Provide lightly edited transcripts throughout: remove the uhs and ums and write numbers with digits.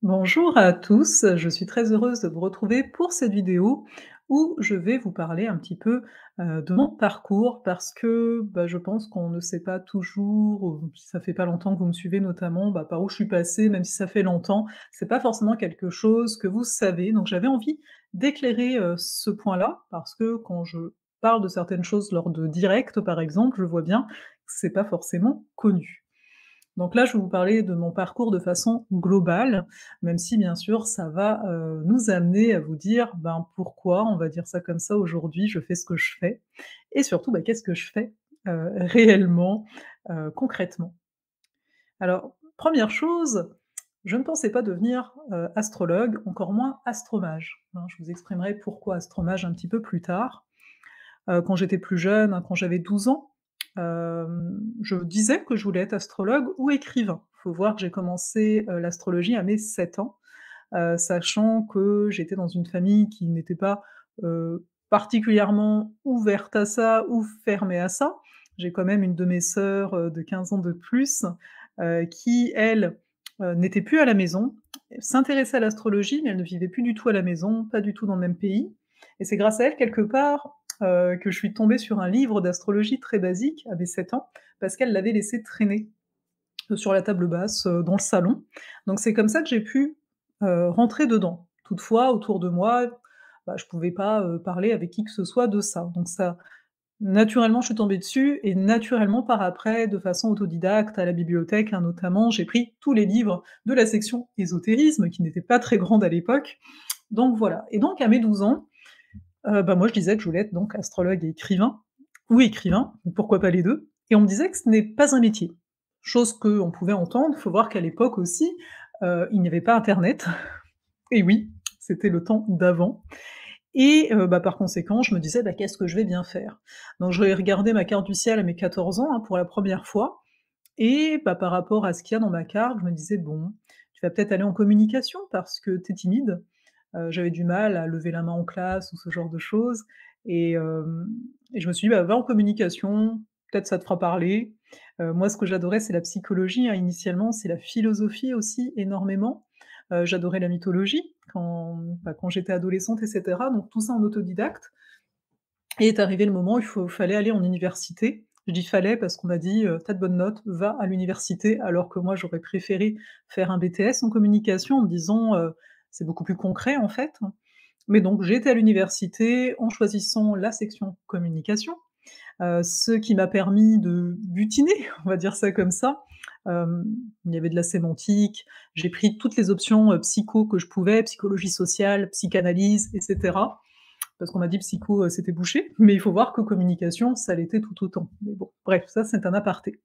Bonjour à tous, je suis très heureuse de vous retrouver pour cette vidéo où je vais vous parler un petit peu, de mon parcours parce que, je pense qu'on ne sait pas toujours, ou si ça fait pas longtemps que vous me suivez notamment, par où je suis passée, même si ça fait longtemps, c'est pas forcément quelque chose que vous savez. Donc j'avais envie d'éclairer, ce point-là parce que quand je parle de certaines choses lors de directs, par exemple, je vois bien que c'est pas forcément connu. Donc là, je vais vous parler de mon parcours de façon globale, même si bien sûr ça va, nous amener à vous dire, pourquoi, on va dire ça comme ça, aujourd'hui je fais ce que je fais et surtout, qu'est-ce que je fais, réellement, concrètement. Alors, première chose, je ne pensais pas devenir, astrologue, encore moins astromage, hein. Je vous exprimerai pourquoi astromage un petit peu plus tard. Quand j'étais plus jeune, hein, quand j'avais 12 ans, je disais que je voulais être astrologue ou écrivain. Faut voir que j'ai commencé, l'astrologie à mes 7 ans, sachant que j'étais dans une famille qui n'était pas, particulièrement ouverte à ça ou fermée à ça. J'ai quand même une de mes sœurs, de 15 ans de plus, qui elle, n'était plus à la maison, s'intéressait à l'astrologie, mais elle ne vivait plus du tout à la maison, pas du tout dans le même pays et c'est grâce à elle quelque part, que je suis tombée sur un livre d'astrologie très basique à mes 7 ans, parce qu'elle l'avait laissé traîner, sur la table basse, dans le salon. Donc c'est comme ça que j'ai pu, rentrer dedans. Toutefois, autour de moi, je pouvais pas, parler avec qui que ce soit de ça. Donc ça naturellement, je suis tombée dessus et naturellement par après, de façon autodidacte à la bibliothèque, hein, notamment, j'ai pris tous les livres de la section ésotérisme qui n'était pas très grande à l'époque. Donc voilà et donc à mes 12 ans, moi je disais que je voulais être donc astrologue et écrivain ou écrivain, ou pourquoi pas les 2. Et on me disait que ce n'est pas un métier. Chose qu'on pouvait entendre, faut voir qu'à l'époque aussi, il n'y avait pas internet et oui, c'était le temps d'avant et par conséquent, je me disais: «Qu'est-ce que je vais bien faire?» Donc je vais regarder ma carte du ciel à mes 14 ans, hein, pour la première fois et par rapport à ce qu'il y a dans ma carte, je me disais: «Bon, tu vas peut-être aller en communication parce que tu es timide». J'avais du mal à lever la main en classe ou ce genre de choses et je me suis dit: va en communication, peut-être ça te fera parler». Moi, ce que j'adorais, c'est la psychologie, hein, initialement, c'est la philosophie aussi énormément. J'adorais la mythologie quand j'étais adolescente et cetera, donc tout ça en autodidacte et est arrivé le moment où fallait aller en université. Je dis «fallait» parce qu'on m'a dit: «Tu de bonnes notes, va à l'université», alors que moi j'aurais préféré faire un BTS en communication en me disant, «C'est beaucoup plus concret en fait». Mais donc j'ai été à l'université en choisissant la section communication, ce qui m'a permis de butiner, on va dire ça comme ça. Hem, il y avait de la sémantique, j'ai pris toutes les options, psycho que je pouvais, psychologie sociale, psychanalyse et cetera. Parce qu'on m'a dit psycho, c'était bouché, mais il faut voir que communication, ça l'était tout autant. Mais bon, bref, ça c'est un aparté.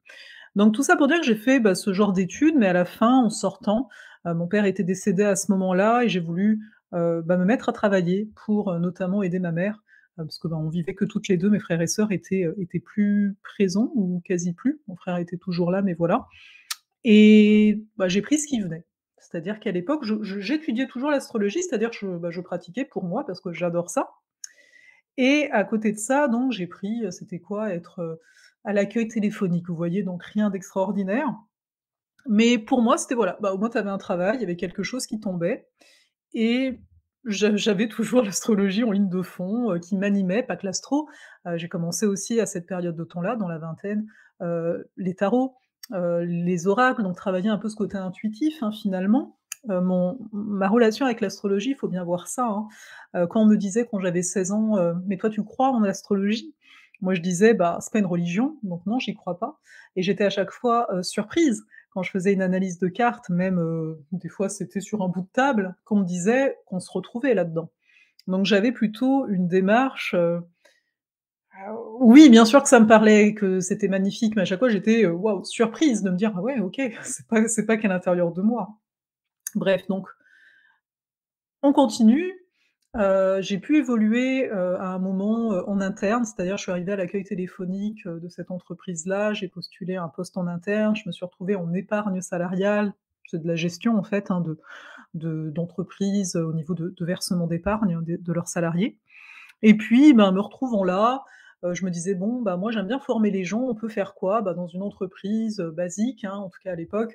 Donc tout ça pour dire que j'ai fait, ce genre d'études, mais à la fin, en sortant, mon père était décédé à ce moment-là et j'ai voulu, me mettre à travailler pour, notamment aider ma mère, parce que, on vivait que toutes les 2. Mes frères et sœurs étaient plus présents ou quasi plus. Mon frère était toujours là, mais voilà et j'ai pris ce qui venait. C'est-à-dire qu'à l'époque, j'étudiais toujours l'astrologie, c'est-à-dire que je pratiquais pour moi parce que j'adore ça et à côté de ça, donc j'ai pris, c'était quoi? Être, à l'accueil téléphonique, vous voyez? Donc rien d'extraordinaire, mais pour moi, c'était voilà, au moins tu avais un travail, il y avait quelque chose qui tombait et j'avais toujours l'astrologie en ligne de fond, qui m'animait, pas que l'astro. J'ai commencé aussi à cette période de temps-là, dans la vingtaine, les tarots, les oracles, donc travailler un peu ce côté intuitif, hein, finalement. Mon ma relation avec l'astrologie, il faut bien voir ça, hein. Quand on me disait quand j'avais 16 ans, «Mais toi tu crois en astrologie?» Moi je disais: «C'est pas une religion, donc non, j'y crois pas» et j'étais à chaque fois, surprise quand je faisais une analyse de cartes, même, des fois c'était sur un bout de table, qu'on me disait qu'on se retrouvait là-dedans. Donc j'avais plutôt une démarche, oui, bien sûr que ça me parlait, que c'était magnifique, mais à chaque fois j'étais, waouh, surprise de me dire: «Ah ouais, OK, c'est pas qu'à l'intérieur de moi». Bref, donc on continue, j'ai pu évoluer, à un moment, en interne, c'est-à-dire je suis arrivée à l'accueil téléphonique, de cette entreprise-là, j'ai postulé un poste en interne, je me suis retrouvée en épargne salariale, c'est de la gestion en fait, hein, d'entreprise, au niveau de versement d'épargne de leurs salariés et puis, me retrouvant là, je me disais: «Bon, moi j'aime bien former les gens, on peut faire quoi?» Dans une entreprise, basique, hein, en tout cas à l'époque,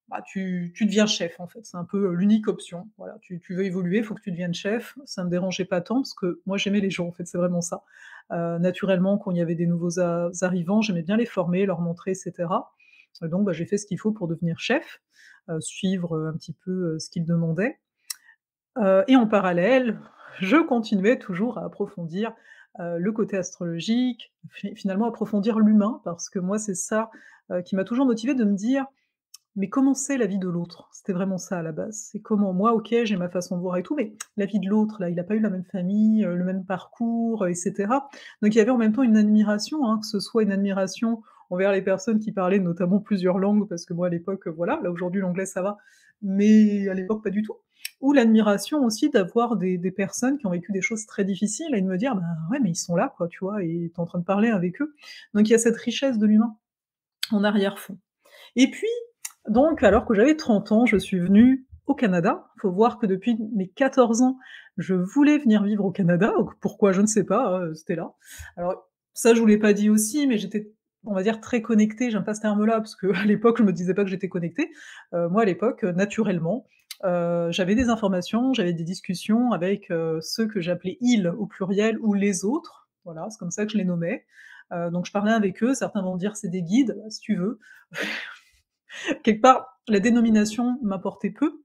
bah, tu deviens chef, en fait. C'est un peu, l'unique option. Voilà, tu veux évoluer, il faut que tu deviennes chef. Ça me dérangeait pas tant parce que moi, j'aimais les gens, en fait, c'est vraiment ça. Naturellement, quand il y avait des nouveaux arrivants, j'aimais bien les former, leur montrer et cetera. Donc bah, j'ai fait ce qu'il faut pour devenir chef, suivre, un petit peu, ce qu'ils demandaient. Et en parallèle, je continuais toujours à approfondir, le côté astrologique, finalement approfondir l'humain parce que moi, c'est ça, qui m'a toujours motivée de me dire: mais comment c'est la vie de l'autre? C'était vraiment ça à la base. C'est comment moi, OK, j'ai ma façon de voir et tout, mais la vie de l'autre là, il a pas eu la même famille, le même parcours, et cetera. Donc il y avait en même temps une admiration, hein, que ce soit une admiration envers les personnes qui parlaient notamment plusieurs langues, parce que moi à l'époque, voilà, là aujourd'hui l'anglais ça va, mais à l'époque pas du tout. Ou l'admiration aussi d'avoir des personnes qui ont vécu des choses très difficiles et de me dire: «Ben ouais, mais ils sont là quoi», tu vois? Et tu es en train de parler avec eux. Donc il y a cette richesse de l'humain en arrière-fond. Et puis, donc alors que j'avais 30 ans, je suis venue au Canada. Faut voir que depuis mes 14 ans, je voulais venir vivre au Canada, donc pourquoi je ne sais pas, c'était là. Alors ça, je vous l'ai pas dit aussi, mais j'étais, on va dire, très connectée, j'aime pas ce terme-là, parce qu'à l'époque, je me disais pas que j'étais connectée. Moi, à l'époque, naturellement, j'avais des informations, j'avais des discussions avec, ceux que j'appelais «ils» au pluriel ou «les autres», voilà, c'est comme ça que je les nommais. Donc je parlais avec eux, certains vont dire: «C'est des guides», si tu veux. Quelque part, la dénomination m'importait peu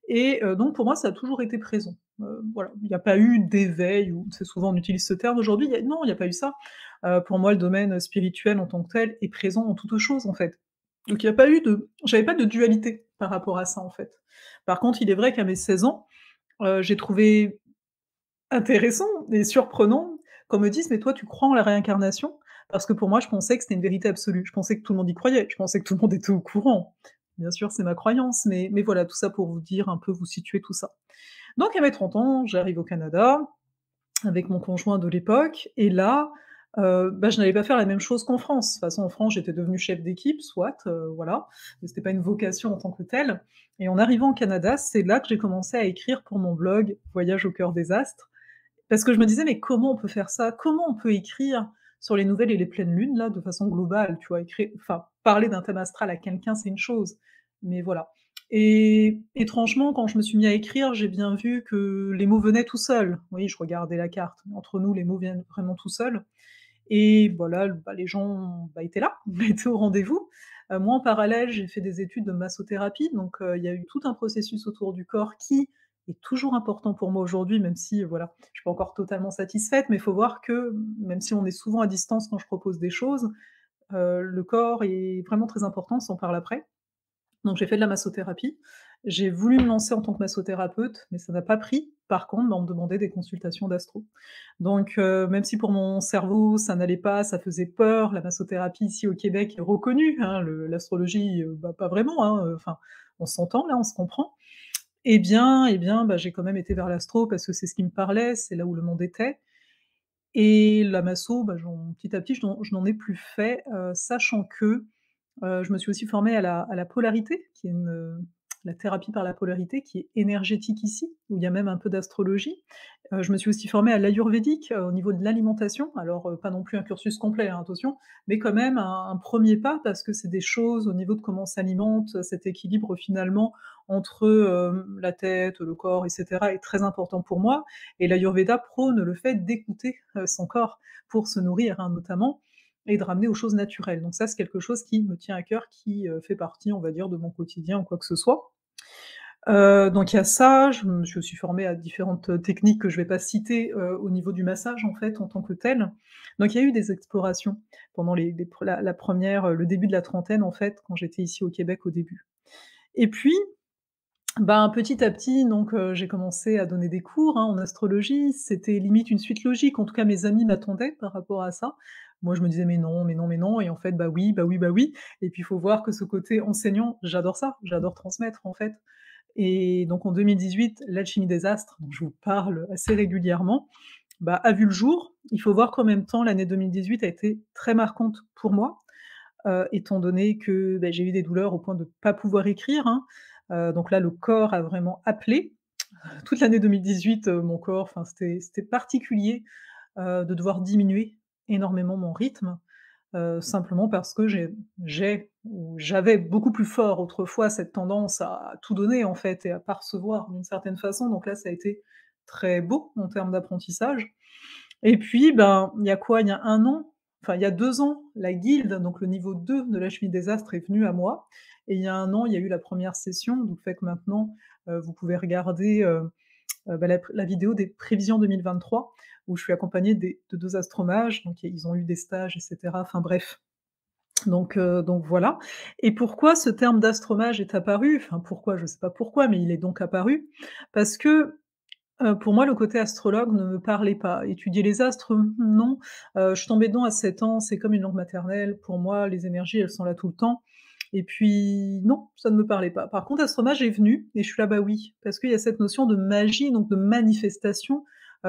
et donc pour moi, ça a toujours été présent. Voilà, il n'y a pas eu d'éveil ou c'est souvent on utilise ce terme aujourd'hui, il y a pas eu ça. Pour moi, le domaine spirituel en tant que tel est présent en toute chose, en fait. Donc il y a pas eu de j'avais pas de dualité par rapport à ça, en fait. Par contre, il est vrai qu'à mes 16 ans, j'ai trouvé intéressant et surprenant qu'on me dise: «Mais toi, tu crois en la réincarnation?» Parce que pour moi, je pensais que c'était une vérité absolue. Je pensais que tout le monde y croyait. Je pensais que tout le monde était au courant. Bien sûr, c'est ma croyance, mais voilà, tout ça pour vous dire un peu, vous situer tout ça. Donc à mes 30 ans, j'arrive au Canada avec mon conjoint de l'époque et là, bah, je n'allais pas faire la même chose qu'en France. De toute façon, en France, j'étais devenue chef d'équipe, soit, voilà, mais c'était pas une vocation en tant que telle et en arrivant au Canada, c'est là que j'ai commencé à écrire pour mon blog Voyage au cœur des astres parce que je me disais: «Mais comment on peut faire ça? Comment on peut écrire sur les nouvelles et les pleines lunes là, de façon globale?» Tu vois? Parler d'un thème astral à quelqu'un, c'est une chose, mais voilà et étrangement, quand je me suis mis à écrire, j'ai bien vu que les mots venaient tout seuls. Oui, je regardais la carte, mais entre nous, les mots viennent vraiment tout seuls et voilà, bah, les gens, bah, étaient là, étaient au rendez-vous. Moi, en parallèle, j'ai fait des études de massothérapie, donc il y a eu tout un processus autour du corps qui est toujours important pour moi aujourd'hui, même si, voilà, je suis pas encore totalement satisfaite, mais il faut voir que, même si on est souvent à distance quand je propose des choses, le corps est vraiment très important, ça on parle après. Donc j'ai fait de la massothérapie. J'ai voulu me lancer en tant que massothérapeute, mais ça n'a pas pris. Par contre, bah, on me demandait des consultations d'astro. Donc même si pour mon cerveau ça n'allait pas, ça faisait peur, la massothérapie ici au Québec est reconnue, hein, l'astrologie, bah, pas vraiment, hein, enfin, on s'entend là, on se comprend. Eh bien, bah, j'ai quand même été vers l'astro parce que c'est ce qui me parlait, c'est là où le monde était et la masso, bah, petit à petit, je n'en ai plus fait, sachant que je me suis aussi formée à la polarité, qui est la thérapie par la polarité qui est énergétique ici, où il y a même un peu d'astrologie. Je me suis aussi formée à l'ayurvédique, au niveau de l'alimentation. Alors, pas non plus un cursus complet, hein, attention, mais quand même un 1er pas parce que c'est des choses au niveau de comment on s'alimente, cet équilibre finalement entre, la tête, le corps et cetera est très important pour moi et l'ayurveda prône le fait d'écouter, son corps pour se nourrir, hein, notamment et de ramener aux choses naturelles. Donc ça, c'est quelque chose qui me tient à cœur, qui, fait partie, on va dire, de mon quotidien ou quoi que ce soit. Donc il y a ça, je me suis formée à différentes, techniques que je vais pas citer, au niveau du massage, en fait, en tant que tel. Donc il y a eu des explorations pendant les pre la 1re, le début de la trentaine, en fait, quand j'étais ici au Québec au début. Et puis, ben, petit à petit, donc j'ai commencé à donner des cours, hein, en astrologie. C'était limite une suite logique, en tout cas mes amis m'attendaient par rapport à ça. Moi, je me disais: «Mais non, mais non, mais non» et en fait, bah oui, bah oui, bah oui et puis il faut voir que ce côté enseignant, j'adore ça, j'adore transmettre, en fait et donc en 2018, l'Alchimie des astres, dont je vous parle assez régulièrement, bah, a vu le jour. Il faut voir qu'en même temps, l'année 2018 a été très marquante pour moi, étant donné que, bah, j'ai eu des douleurs au point de pas pouvoir écrire, hein. Donc là, le corps a vraiment appelé. Toute l'année 2018, mon corps, enfin, c'était particulier, de devoir diminuer énormément mon rythme. simplement parce que j'avais beaucoup plus fort autrefois cette tendance à tout donner en fait et à pas recevoir d'une certaine façon. Donc là, ça a été très beau en termes d'apprentissage. Et puis, ben, il y a quoi? Il y a 1 an, enfin il y a 2 ans, la guilde, donc le niveau 2 de l'Alchimie des astres est venu à moi et il y a 1 an, il y a eu la première session, donc fait que maintenant, vous pouvez regarder, bah, la vidéo des prévisions 2023 où je suis accompagnée de 2 astromages, donc ils ont eu des stages et cetera, enfin bref. Donc voilà. Et pourquoi ce terme d'astromage est apparu? Enfin pourquoi, je sais pas pourquoi, mais il est donc apparu parce que, pour moi, le côté astrologue ne me parlait pas. Étudier les astres, non. Je suis tombée dedans à 7 ans, c'est comme une langue maternelle. Pour moi, les énergies, elles sont là tout le temps et puis non, ça ne me parlait pas. Par contre, astromage est venu et je suis là: «Bah oui», parce qu'il y a cette notion de magie, donc de manifestation.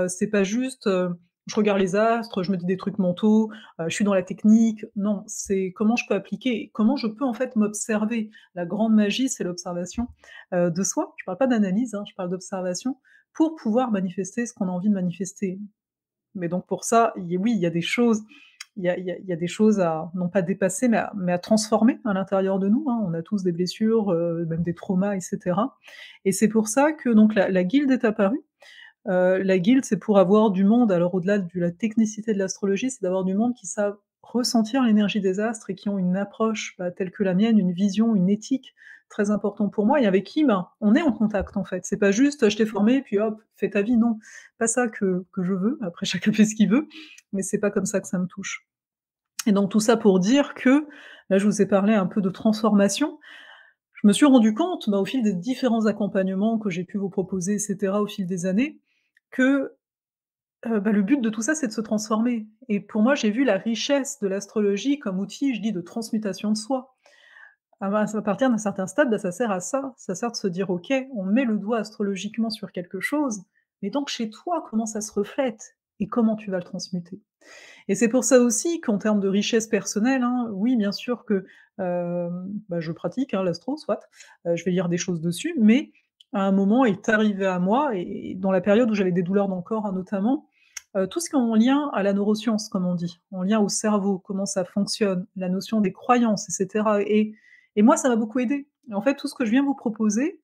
C'est pas juste, je regarde les astres, je me dis des trucs mentaux, je suis dans la technique. Non, c'est comment je peux appliquer, comment je peux, en fait, m'observer. La grande magie, c'est l'observation, de soi. Je parle pas d'analyse, hein, je parle d'observation pour pouvoir manifester ce qu'on a envie de manifester. Mais donc pour ça, oui, il y a des choses il y a des choses à non pas dépasser, mais à transformer à l'intérieur de nous, hein. On a tous des blessures, même des traumas et cetera et c'est pour ça que donc la guilde est apparue. La guilde, c'est pour avoir du monde, alors au-delà de la technicité de l'astrologie, c'est d'avoir du monde qui savent ressentir l'énergie des astres et qui ont une approche, bah, telle que la mienne, une vision, une éthique très important pour moi et avec qui, ben, on est en contact en fait. C'est pas juste: «Je t'ai formé puis hop, fais ta vie», non, pas ça que je veux. Après chacun fait ce qu'il veut, mais c'est pas comme ça que ça me touche et donc tout ça pour dire que, là je vous ai parlé un peu de transformation. Je me suis rendu compte, bah, au fil des différents accompagnements que j'ai pu vous proposer et cetera au fil des années, que bah, le but de tout ça, c'est de se transformer et pour moi, j'ai vu la richesse de l'astrologie comme outil, je dis, de transmutation de soi. À partir d'un certain stade, bah, ça sert à ça. Ça sert de se dire: «OK, on met le doigt astrologiquement sur quelque chose, mais donc chez toi, comment ça se reflète et comment tu vas le transmuter?» Et c'est pour ça aussi qu'en termes de richesse personnelle, hein, oui, bien sûr que, bah, je pratique, hein, l'astro, soit, je vais lire des choses dessus, mais à un moment est arrivé à moi et dans la période où j'avais des douleurs dans le corps, hein, notamment, tout ce qui est en lien à la neuroscience, comme on dit, en lien au cerveau, comment ça fonctionne, la notion des croyances et cetera et moi, ça m'a beaucoup aidée. Et en fait, tout ce que je viens vous proposer,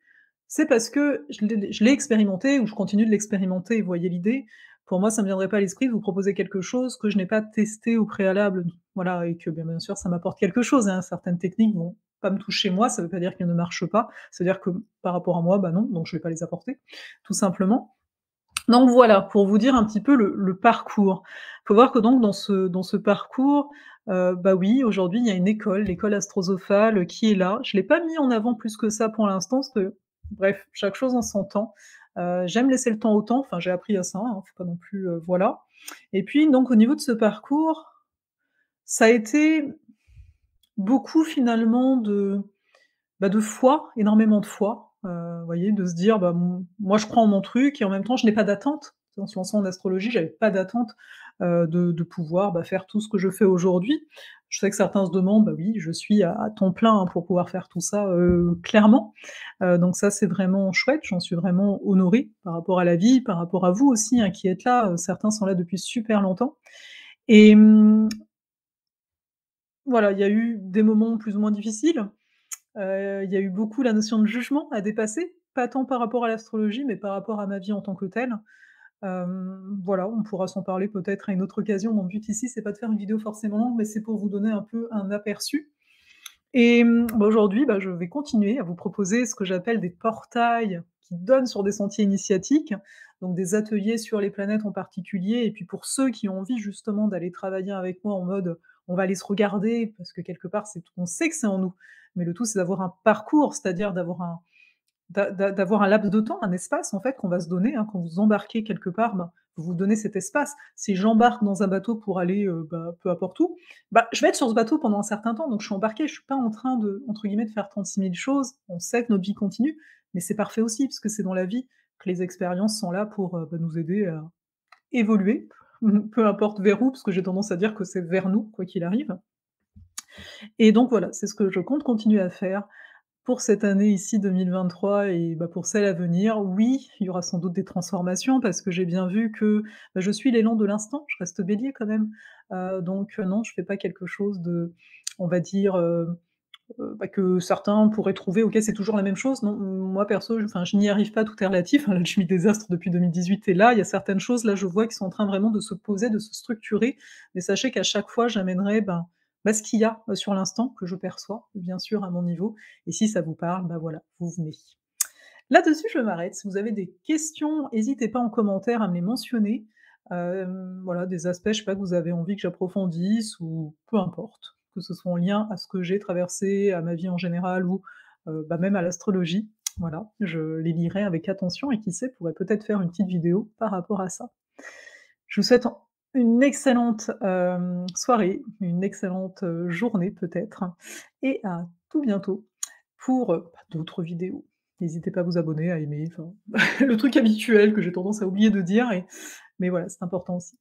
c'est parce que je l'ai expérimenté ou je continue de l'expérimenter, vous voyez l'idée? Pour moi, ça me viendrait pas à l'esprit de vous proposer quelque chose que je n'ai pas testé au préalable, voilà et que, bien sûr, ça m'apporte quelque chose, hein. Certaines techniques vont pas me toucher moi, ça veut pas dire qu'elles ne marchent pas, ça veut dire que par rapport à moi, bah, non, donc je vais pas les apporter, tout simplement. Donc voilà, pour vous dire un petit peu le parcours. Faut voir que donc dans ce parcours, bah, oui, aujourd'hui, il y a une école, l'école Astrosophale, qui est là. Je l'ai pas mis en avant plus que ça pour l'instant, parce que bref, chaque chose en son temps. J'aime laisser le temps au temps, enfin j'ai appris à ça, hein, faut pas non plus, voilà. Et puis donc au niveau de ce parcours, ça a été beaucoup finalement de foi, énormément de foi, vous voyez? De se dire: «Bah, moi je crois en mon truc et en même temps je n'ai pas d'attente». En se lançant en astrologie, j'avais pas d'attente, de pouvoir, bah, faire tout ce que je fais aujourd'hui. Je sais que certains se demandent, bah, oui, je suis à temps plein, hein, pour pouvoir faire tout ça, clairement. Donc ça, c'est vraiment chouette, j'en suis vraiment honorée par rapport à la vie, par rapport à vous aussi, hein, qui êtes là, certains sont là depuis super longtemps et voilà, il y a eu des moments plus ou moins difficiles. Il y a eu beaucoup la notion de jugement à dépasser, pas tant par rapport à l'astrologie, mais par rapport à ma vie en tant que telle. Voilà, on pourra s'en parler peut-être à une autre occasion. Mon but ici, c'est pas de faire une vidéo forcément longue, mais c'est pour vous donner un peu un aperçu et bah, aujourd'hui, bah, je vais continuer à vous proposer ce que j'appelle des portails qui donnent sur des sentiers initiatiques, donc des ateliers sur les planètes en particulier et puis pour ceux qui ont envie justement d'aller travailler avec moi en mode, on va aller se regarder parce que quelque part c'est on sait que c'est en nous, mais le tout c'est d'avoir un parcours, c'est-à-dire d'avoir un laps de temps, un espace en fait qu'on va se donner, hein. Quand vous embarquez quelque part, ben, vous vous donnez cet espace. Si j'embarque dans un bateau pour aller, bah, peu importe où, bah, je vais être sur ce bateau pendant un certain temps, donc je suis embarquée, je suis pas en train de, entre guillemets, «de faire 36 000 choses». On sait que notre vie continue, mais c'est parfait aussi parce que c'est dans la vie que les expériences sont là pour, bah, nous aider à évoluer, peu importe vers où, parce que j'ai tendance à dire que c'est vers nous, quoi qu'il arrive et donc voilà, c'est ce que je compte continuer à faire. Pour cette année ici 2023 et bah, pour celle à venir, oui, il y aura sans doute des transformations parce que j'ai bien vu que, bah, je suis l'élan de l'instant, je reste Bélier quand même, donc non, je fais pas quelque chose de, on va dire, bah, que certains pourraient trouver: «OK, c'est toujours la même chose». Non, moi perso, je n'y arrive pas, tout est relatif, hein, l'alchimie des astres depuis 2018 est là, il y a certaines choses, là, je vois qui sont en train vraiment de se poser, de se structurer, mais sachez qu'à chaque fois, j'amènerai, ce qu'il y a, sur l'instant, que je perçois, bien sûr, à mon niveau, et si ça vous parle, bah, voilà, vous venez. Là-dessus, je m'arrête. Si vous avez des questions, hésitez pas en commentaire à me les mentionner. Voilà, des aspects, je sais pas, que vous avez envie que j'approfondisse ou peu importe, que ce soit en lien à ce que j'ai traversé, à ma vie en général ou, bah, même à l'astrologie. Voilà, je les lirai avec attention et qui sait, pourrait peut-être faire une petite vidéo par rapport à ça. Je vous souhaite une excellente, soirée, une excellente, journée peut-être et à tout bientôt pour, d'autres vidéos. N'hésitez pas à vous abonner, à aimer, enfin, le truc habituel que j'ai tendance à oublier de dire, mais voilà, c'est important aussi.